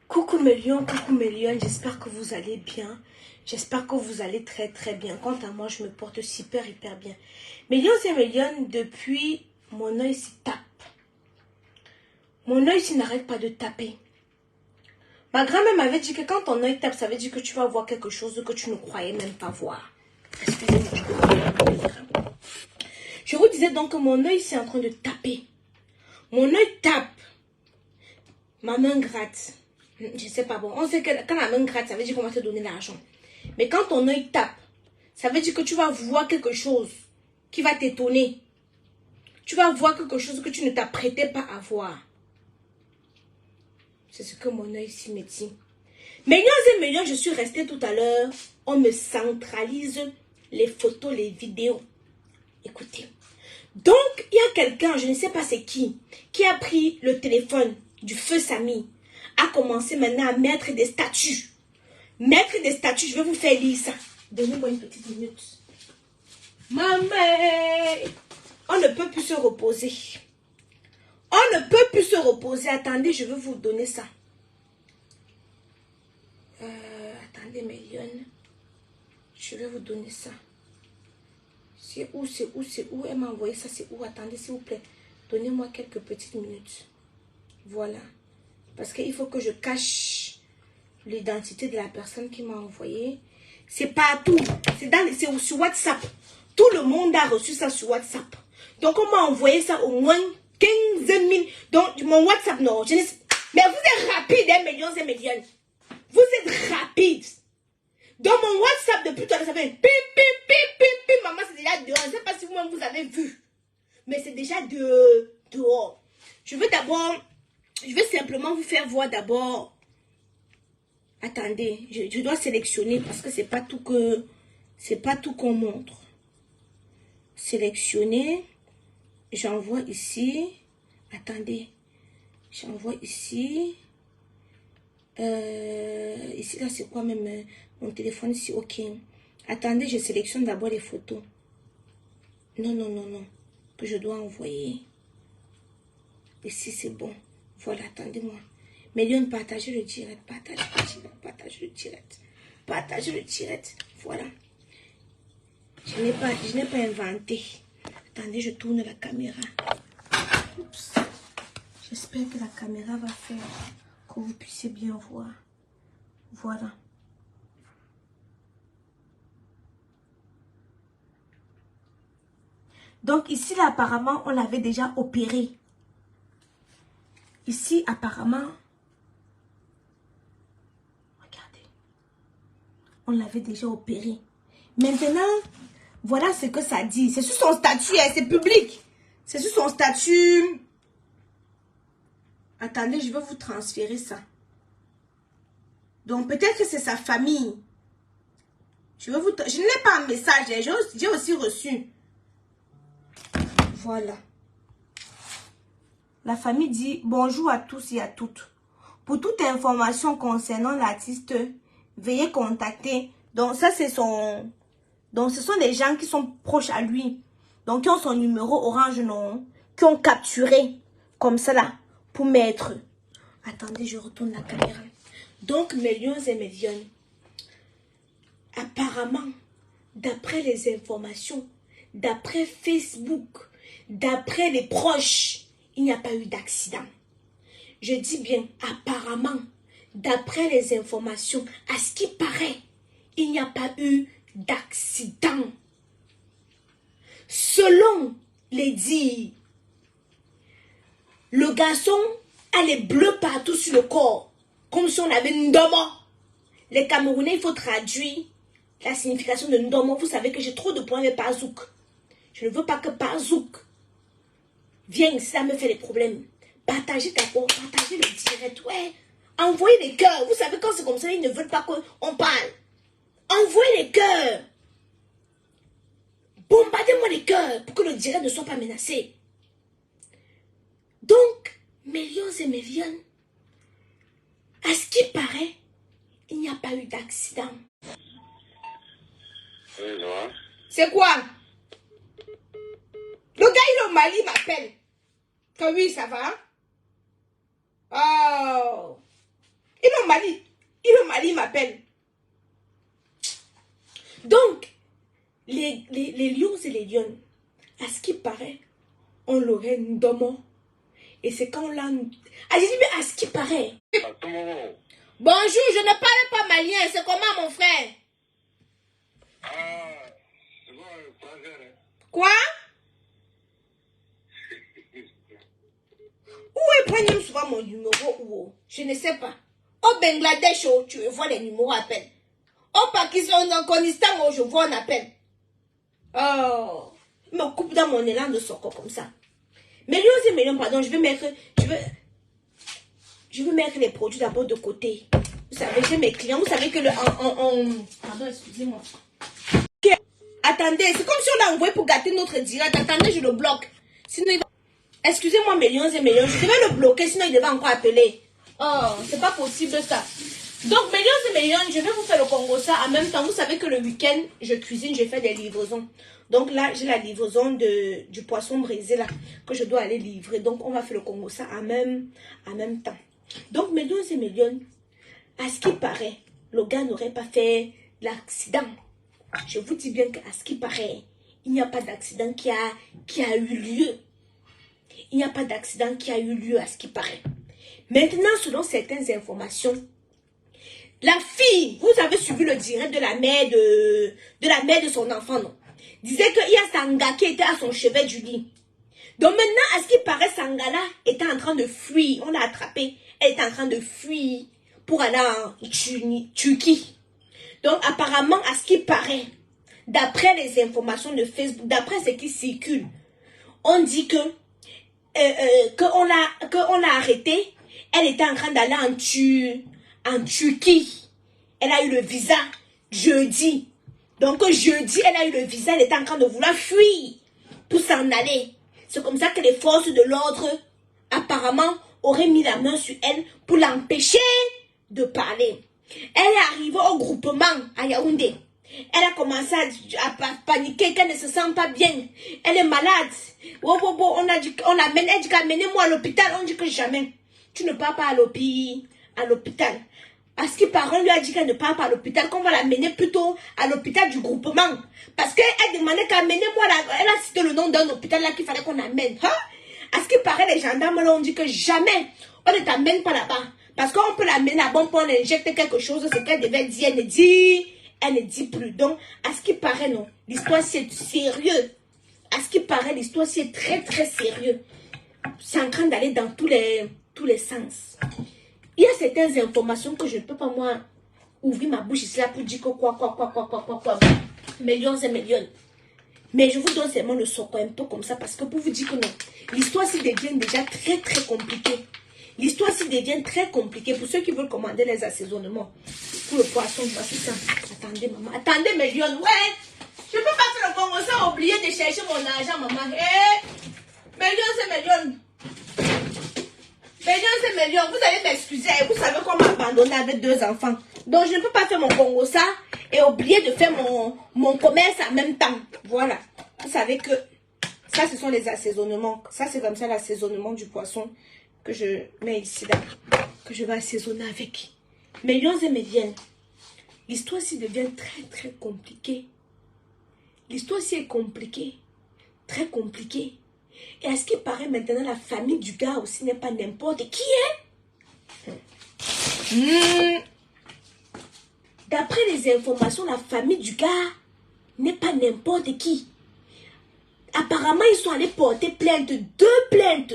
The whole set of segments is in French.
Coucou mes lions, j'espère que vous allez bien. J'espère que vous allez très très bien. Quant à moi, je me porte super hyper bien. Mes lions et mes lions, depuis, mon œil s'y tape. Mon œil s'y n'arrête pas de taper. Ma grand-mère m'avait dit que quand ton œil tape, ça veut dire que tu vas voir quelque chose que tu ne croyais même pas voir. Excusez-moi, je vous disais donc que mon œil c'est en train de taper. Mon œil tape. Ma main gratte. Je sais pas, bon, on sait que quand la main gratte, ça veut dire qu'on va te donner l'argent. Mais quand ton œil tape, ça veut dire que tu vas voir quelque chose qui va t'étonner. Tu vas voir quelque chose que tu ne t'apprêtais pas à voir. C'est ce que mon œil s'y me dit. Millions et millions, je suis restée tout à l'heure. On me centralise les photos, les vidéos. Écoutez. Donc, il y a quelqu'un, je ne sais pas c'est qui a pris le téléphone du feu Samy, a commencé maintenant à mettre des statuts. Mettre des statuts, je vais vous faire lire ça. Donnez-moi une petite minute. Maman, on ne peut plus se reposer. On ne peut plus se reposer. Attendez, je vais vous donner ça. Attendez, mes lions. Je vais vous donner ça. C'est où, c'est où, c'est où? Elle m'a envoyé ça, c'est où? Attendez, s'il vous plaît. Donnez-moi quelques petites minutes. Voilà. Parce qu'il faut que je cache l'identité de la personne qui m'a envoyé. C'est partout. C'est sur WhatsApp. Tout le monde a reçu ça sur WhatsApp. Donc, on m'a envoyé ça au moins 15 000. Donc, mon WhatsApp, non. Mais vous êtes rapide, hein, millions et millions. Vous êtes rapide. Dans mon WhatsApp, depuis tout à l'heure, ça fait pip, pip, pip, pip, pip. Maman, c'est déjà dehors. Je ne sais pas si vous-même vous avez vu. Mais c'est déjà dehors. Je vais simplement vous faire voir d'abord. Attendez, je dois sélectionner parce que c'est pas tout qu'on montre. Sélectionner. J'envoie ici. Attendez. J'envoie ici. Ici, là, c'est quoi même mon téléphone ici? Ok. Attendez, je sélectionne d'abord les photos. Non. Que je dois envoyer. Ici, c'est bon. Voilà, attendez-moi. Millions, partagez le direct. Partagez le direct. Partagez le direct. Voilà. Je n'ai pas inventé. Attendez, je tourne la caméra. Oups. J'espère que la caméra va faire que vous puissiez bien voir. Voilà. Donc ici, là, apparemment, on l'avait déjà opéré. Ici, apparemment, regardez, on l'avait déjà opéré. Maintenant, voilà ce que ça dit. C'est sur son statut, hein, c'est public. C'est sur son statut. Attendez, je vais vous transférer ça. Donc, peut-être que c'est sa famille. Je ne l'ai pas en message, hein, j'ai aussi reçu. Voilà. La famille dit bonjour à tous et à toutes. Pour toute information concernant l'artiste, veuillez contacter. Donc ça c'est son... Donc ce sont des gens qui sont proches à lui. Donc qui ont son numéro orange non. Qui ont capturé comme ça là. Pour mettre. Attendez, je retourne la caméra. Donc mes lions et mes lionnes. Apparemment, d'après les informations, d'après Facebook, d'après les proches, il n'y a pas eu d'accident. Je dis bien apparemment, d'après les informations, à ce qui paraît, il n'y a pas eu d'accident. Selon les dires, le garçon a les bleus partout sur le corps, comme si on avait Ndomo. Les Camerounais, il faut traduire la signification de Ndomo. Vous savez que j'ai trop de problèmes avec Parzouk. Je ne veux pas que Parzouk vienne ici, ça me fait des problèmes. Partagez d'abord, partagez le direct, ouais. Envoyez les cœurs. Vous savez, quand c'est comme ça, ils ne veulent pas qu'on parle. Envoyez les cœurs. Bombardez-moi les cœurs pour que le direct ne soit pas menacé. Donc, mes lions et mes lionnes, à ce qui paraît, il n'y a pas eu d'accident. C'est quoi? Le gars, il est au Mali, il m'appelle. Que oui, ça va? Oh. Il est Wally. Le mari m'appelle. Donc, les lions et les lionnes, à ce qui paraît, on l'aurait dormant. Et c'est quand on l'a... Ah, j'ai dit, mais à ce qui paraît. Bonjour, je ne parle pas malien. C'est comment, mon frère? Ah, c'est bon, frère. Quoi? Où est prendre souvent mon numéro où? Je ne sais pas. Au Bangladesh, tu vois les numéros appels. Au Pakistan, en Afghanistan, je vois un appel. Oh, il me coupe dans mon élan de soccer comme ça. Millions et millions, pardon, je veux mettre les produits d'abord de côté. Vous savez, j'ai mes clients, vous savez que pardon, excusez-moi. Attendez, c'est comme si on l'a envoyé pour gâter notre direct. Attendez, je le bloque. Sinon, il va... Excusez-moi, millions et millions, je devais le bloquer, sinon il devait encore appeler. Oh, c'est pas possible ça. Donc, millions et millions, je vais vous faire le Congo ça en même temps. Vous savez que le week-end, je cuisine, je fais des livraisons. Donc là, j'ai la livraison du poisson brisé là, que je dois aller livrer. Donc, on va faire le Congo ça en même temps. Donc, millions et millions, à ce qui paraît, le gars n'aurait pas fait l'accident. Je vous dis bien qu'à ce qui paraît, il n'y a pas d'accident qui a eu lieu. Il n'y a pas d'accident qui a eu lieu à ce qui paraît. Maintenant, selon certaines informations, la fille, vous avez suivi le direct de la mère de son enfant, non? Disait qu'il y a Sanga qui était à son chevet du lit. Donc maintenant, à ce qui paraît, Sanga-là était en train de fuir. On l'a attrapée. Elle était en train de fuir pour aller en Turquie. Donc apparemment, à ce qui paraît, d'après les informations de Facebook, d'après ce qui circule, on dit que qu'on l'a arrêtée. Elle était en train d'aller en Turquie. Elle a eu le visa jeudi. Donc jeudi, elle a eu le visa. Elle était en train de vouloir fuir pour s'en aller. C'est comme ça que les forces de l'ordre, apparemment, auraient mis la main sur elle pour l'empêcher de parler. Elle est arrivée au groupement à Yaoundé. Elle a commencé à paniquer, qu'elle ne se sent pas bien. Elle est malade. On a dit, elle dit amenez-moi à l'hôpital. On dit que jamais. Tu ne pars pas à l'hôpital. À ce qui paraît, on lui a dit qu'elle ne part pas à l'hôpital, qu'on va l'amener plutôt à l'hôpital du groupement. Parce qu'elle demandait qu'amenez-moi là. Elle a cité le nom d'un hôpital là qu'il fallait qu'on amène. Hein? À ce qui paraît, les gendarmes là ont dit que jamais on ne t'amène pas là-bas. Parce qu'on peut l'amener à bon point, on injecte quelque chose, c'est qu'elle devait dire, elle ne dit plus. Donc, à ce qui paraît, non, l'histoire c'est sérieux. À ce qui paraît, l'histoire c'est très très sérieux. C'est en train d'aller dans tous les sens. Il y a certaines informations que je ne peux pas, moi, ouvrir ma bouche ici là pour dire que quoi. Millions et millions. Mais je vous donne seulement le socle un peu comme ça parce que pour vous dire que non, l'histoire s'y devient déjà très très compliquée. L'histoire s'y devient très compliquée pour ceux qui veulent commander les assaisonnements. Pour le poisson, voici ça. Attendez, maman. Attendez, millions. Ouais. Je ne peux pas faire le Congo sans oublier de chercher mon argent, maman. Millions et millions. Millions et millions. Vous allez m'excuser. Vous savez qu'on m'a abandonné avec 2 enfants. Donc, je ne peux pas faire mon Congo ça et oublier de faire mon commerce en même temps. Voilà. Vous savez que ça, ce sont les assaisonnements. Ça, c'est comme ça l'assaisonnement du poisson que je mets ici, là. Que je vais assaisonner avec. Millions et millions. L'histoire s'y devient très, très compliquée. L'histoire s'y est compliquée. Très compliquée. Et à ce qui paraît maintenant, la famille du gars aussi n'est pas n'importe qui, hein? D'après les informations, la famille du gars n'est pas n'importe qui. Apparemment, ils sont allés porter plainte, 2 plaintes.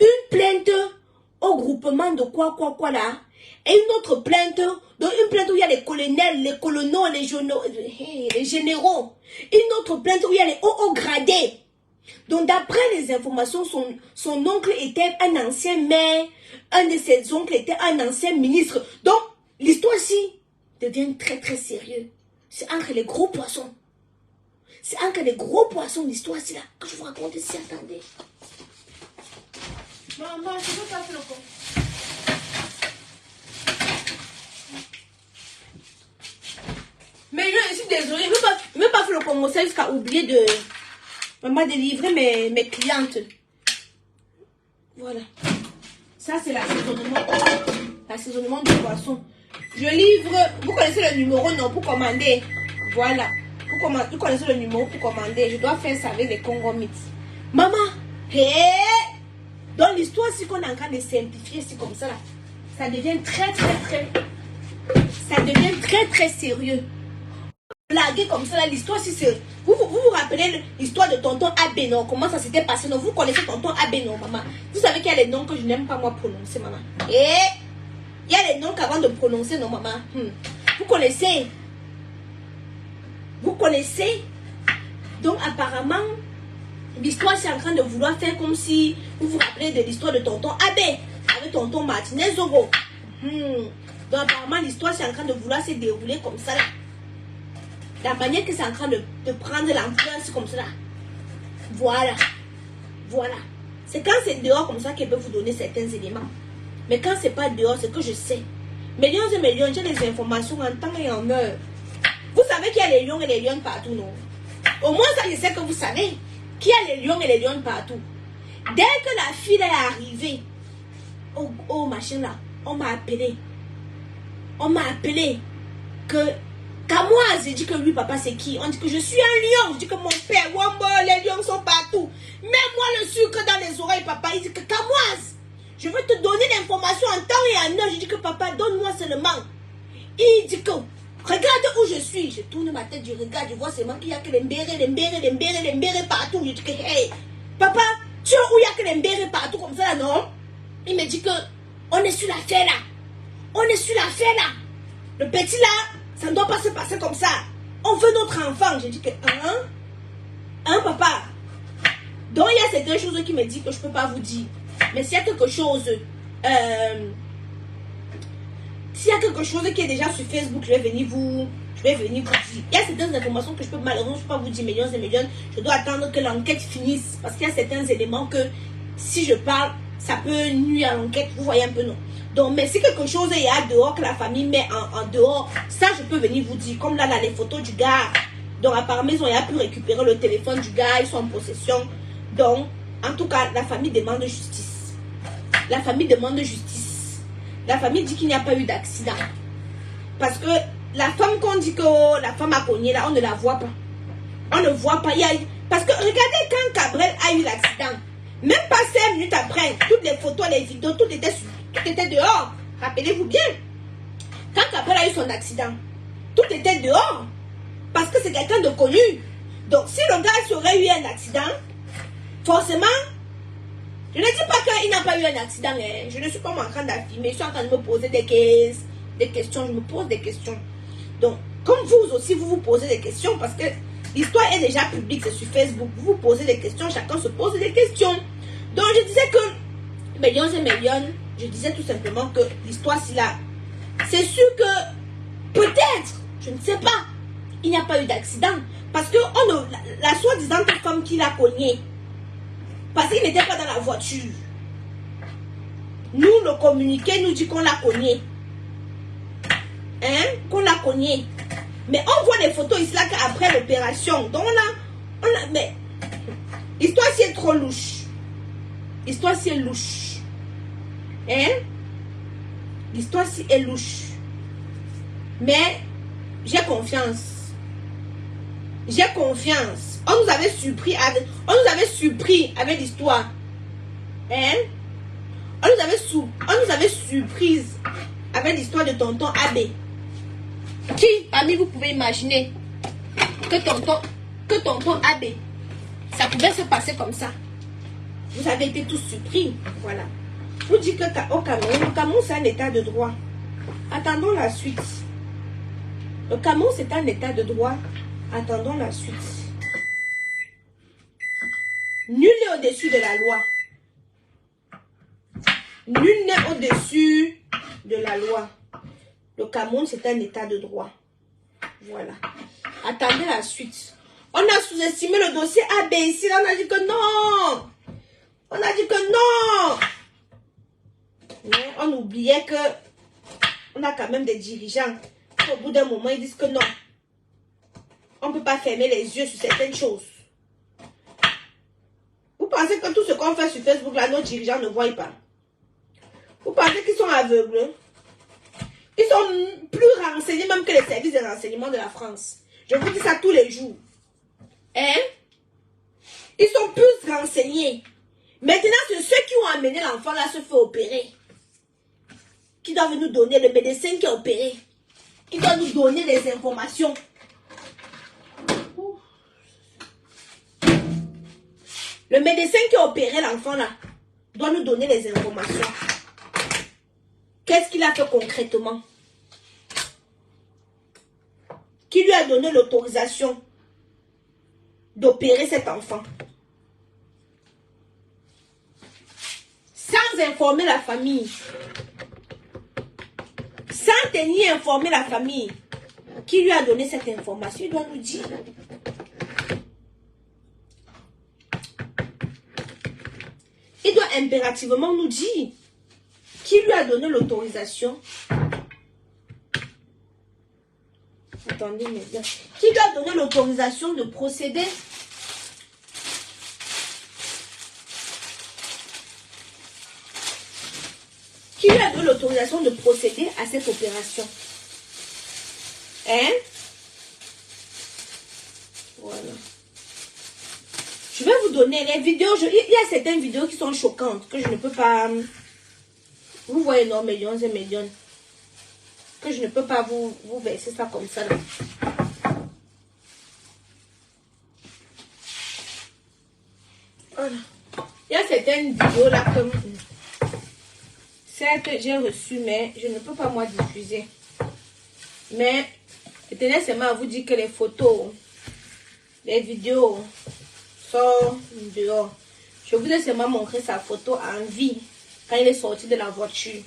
Une plainte au groupement de quoi là. Et une autre plainte, donc une plainte où il y a les colonels, les colonels, les généraux. Une autre plainte où il y a les hauts gradés. Donc d'après les informations, son oncle était un ancien maire, un de ses oncles était un ancien ministre. Donc l'histoire-ci devient très très sérieuse. C'est entre les gros poissons. C'est entre les gros poissons l'histoire-ci là que je vous raconte ici, attendez. Maman, je veux pas faire le con. Mais je suis désolée, je ne veux pas faire le Congo ça jusqu'à oublier de livrer mes clientes. Voilà. Ça, c'est l'assaisonnement. assaisonnement de poisson. Je livre, vous connaissez le numéro, non, pour commander. Voilà. Vous connaissez le numéro pour commander. Je dois faire ça avec les Congo Meat. Maman, dans l'histoire, si qu'on est en train de simplifier, c'est comme ça là. Ça devient ça devient très sérieux. Blaguer comme ça là, l'histoire, si c'est... Vous rappelez l'histoire de tonton Abbé, non? Comment ça s'était passé, non? Vous connaissez tonton Abbé, non, maman? Vous savez qu'il y a les noms que je n'aime pas moi prononcer, maman. Il y a les noms qu'avant de prononcer, non, maman. Vous connaissez? Vous connaissez? Donc, apparemment, l'histoire, c'est en train de vouloir faire comme si vous vous rappelez de l'histoire de tonton Abbé avec tonton Martinez Zogo. Donc, apparemment, l'histoire, c'est en train de vouloir se dérouler comme ça, là. La manière que c'est en train de prendre l'ampleur, c'est comme ça, là. Voilà. Voilà. C'est quand c'est dehors comme ça qu'elle peut vous donner certains éléments. Mais quand c'est pas dehors, c'est que je sais. Millions et millions, j'ai des informations en temps et en heure. Vous savez qu'il y a les lions et les lions partout, non? Au moins, ça, je sais que vous savez qu'il y a les lions et les lions partout. Dès que la fille est arrivée, au machin là, on m'a appelé. On m'a appelé que Kamoise, j'ai dit que lui, papa, c'est qui? On dit que je suis un lion. Je dis que mon père, Wambo, les lions sont partout. Mets-moi le sucre dans les oreilles, papa. Il dit que Kamoise, je veux te donner l'information en temps et en heure. Je dis que papa, donne-moi seulement. Il dit que, regarde où je suis. Je tourne ma tête, je regarde, je vois seulement qu'il y a que les mbérés partout. Je dis que, hey, papa, tu vois où il y a que les mbérés partout comme ça, là, non? Il me dit que, on est sur l'affaire là. On est sur l'affaire là. Le petit là, ça ne doit pas se passer comme ça. On veut notre enfant. J'ai dit que, papa. Donc, il y a certaines choses qui me disent que je ne peux pas vous dire. Mais s'il y a quelque chose, qui est déjà sur Facebook, je vais venir vous dire. Il y a certaines informations que je peux malheureusement pas vous dire, millions et millions. Je dois attendre que l'enquête finisse. Parce qu'il y a certains éléments que, si je parle, ça peut nuire à l'enquête. Vous voyez un peu, non? Donc, mais si quelque chose il y a dehors que la famille met en dehors, ça je peux venir vous dire. Comme là, les photos du gars. Donc, apparemment, ils ont pu récupérer le téléphone du gars, ils sont en possession. Donc, en tout cas, la famille demande justice. La famille demande justice. La famille dit qu'il n'y a pas eu d'accident. Parce que la femme qu'on dit que la femme a cogné là, on ne la voit pas. On ne voit pas. Parce que regardez quand Cabrel a eu l'accident. Même pas 5 minutes après, toutes les photos, les vidéos, tout était dehors. Rappelez-vous bien. Quand Cabrel a eu son accident, tout était dehors. Parce que c'est quelqu'un de connu. Donc, si le gars aurait eu un accident, forcément, je ne dis pas qu'il n'a pas eu un accident. Hein. Je ne suis pas en train d'affirmer. Je suis en train de me poser des questions. Je me pose des questions. Donc, comme vous aussi, vous vous posez des questions parce que l'histoire est déjà publique, c'est sur Facebook. Vous vous posez des questions, chacun se pose des questions. Donc, je disais que, millions et millions, je disais tout simplement que l'histoire, c'est là. C'est sûr que, peut-être, je ne sais pas, il n'y a pas eu d'accident. Parce que la soi-disant femme qui l'a cogné, parce qu'il n'était pas dans la voiture. Nous, le communiqué nous dit qu'on l'a cogné. Hein? Qu'on l'a cogné. Mais on voit les photos ici là qu'après l'opération. Donc mais l'histoire si est trop louche. L'histoire si est louche. Hein? L'histoire si est louche. Mais j'ai confiance. J'ai confiance. On nous avait surpris avec l'histoire. Hein? On nous avait surprise avec l'histoire de tonton Abbé. Qui, ami, vous pouvez imaginer que tonton Abbé, ça pouvait se passer comme ça. Vous avez été tous surpris. Voilà. Je vous dis que au Cameroun, le Cameroun c'est un état de droit. Attendons la suite. Le Cameroun c'est un état de droit. Attendons la suite. Nul n'est au-dessus de la loi. Nul n'est au-dessus de la loi. Le Cameroun, c'est un état de droit. Voilà. Attendez la suite. On a sous-estimé le dossier AB ici. Là, on a dit que non. On a dit que non. Mais on oubliait que on a quand même des dirigeants qui, au bout d'un moment, ils disent que non. On ne peut pas fermer les yeux sur certaines choses. Vous pensez que tout ce qu'on fait sur Facebook, là, nos dirigeants ne voient pas? Vous pensez qu'ils sont aveugles? Ils sont plus renseignés même que les services de renseignement de la France. Je vous dis ça tous les jours. Hein? Ils sont plus renseignés. Maintenant, c'est ceux qui ont amené l'enfant là se faire opérer. Qui doivent nous donner, le médecin qui a opéré. Qui doit nous donner les informations. Le médecin qui a opéré l'enfant là doit nous donner les informations. Qu'est-ce qu'il a fait concrètement? Qui lui a donné l'autorisation d'opérer cet enfant? Sans informer la famille. Sans tenir informer la famille. Qui lui a donné cette information? Il doit nous dire. Il doit impérativement nous dire qui lui a donné l'autorisation. Attendez, mais bien. Qui lui a donné l'autorisation de procéder. Qui lui a donné l'autorisation de procéder à cette opération? Hein? Voilà. Je vais vous donner les vidéos. Il y a certaines vidéos qui sont choquantes que je ne peux pas... Vous voyez, non, millions et millions. Que je ne peux pas vous verser ça comme ça. Là. Voilà. Il y a certaines vidéos là que... Certes, j'ai reçu, mais je ne peux pas moi diffuser. Mais, je tenais seulement à vous dire que les photos, les vidéos sont dehors. Je vous ai seulement montré sa photo en vie quand il est sorti de la voiture.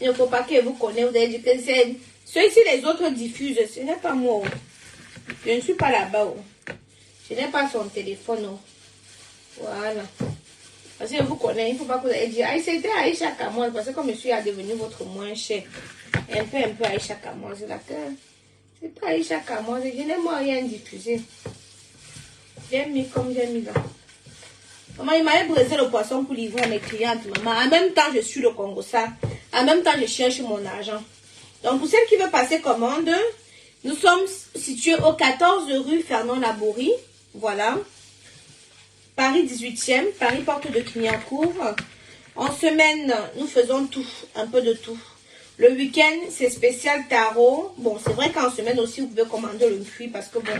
Il ne faut pas que vous connaissiez, vous avez dit que c'est... Ceux-ci, les autres diffusent, ce n'est pas moi. Je ne suis pas là-bas. Je n'ai pas son téléphone. Voilà. Parce que je vous connais, il ne faut pas que vous ayez dit, ah, c'était Aïcha Kamoz, parce que comme je suis devenu votre moins cher, un peu Aïcha Kamoz, là, c'est pas Aïcha Kamoz, je n'ai moi rien diffusé. J'ai mis comme j'ai mis là. Maman, il m'avait brisé le poisson pour livrer à mes clientes, maman. En même temps, je suis le Congo, ça. En même temps, je cherche mon argent. Donc, pour celle qui veut passer commande, nous sommes situés au 14 rue Fernand Laborie. Voilà. Paris 18e, Paris porte de Clignancourt. En semaine, nous faisons tout, un peu de tout. Le week-end, c'est spécial tarot. Bon, c'est vrai qu'en semaine aussi, vous pouvez commander le cuit parce que bon,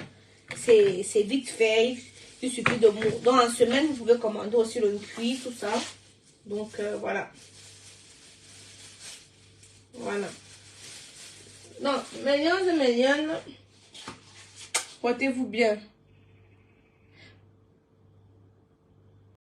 c'est vite fait. Il suffit de... Donc, en semaine, vous pouvez commander aussi le cuit, tout ça. Donc, voilà. Voilà. Donc, mignonne, portez-vous bien.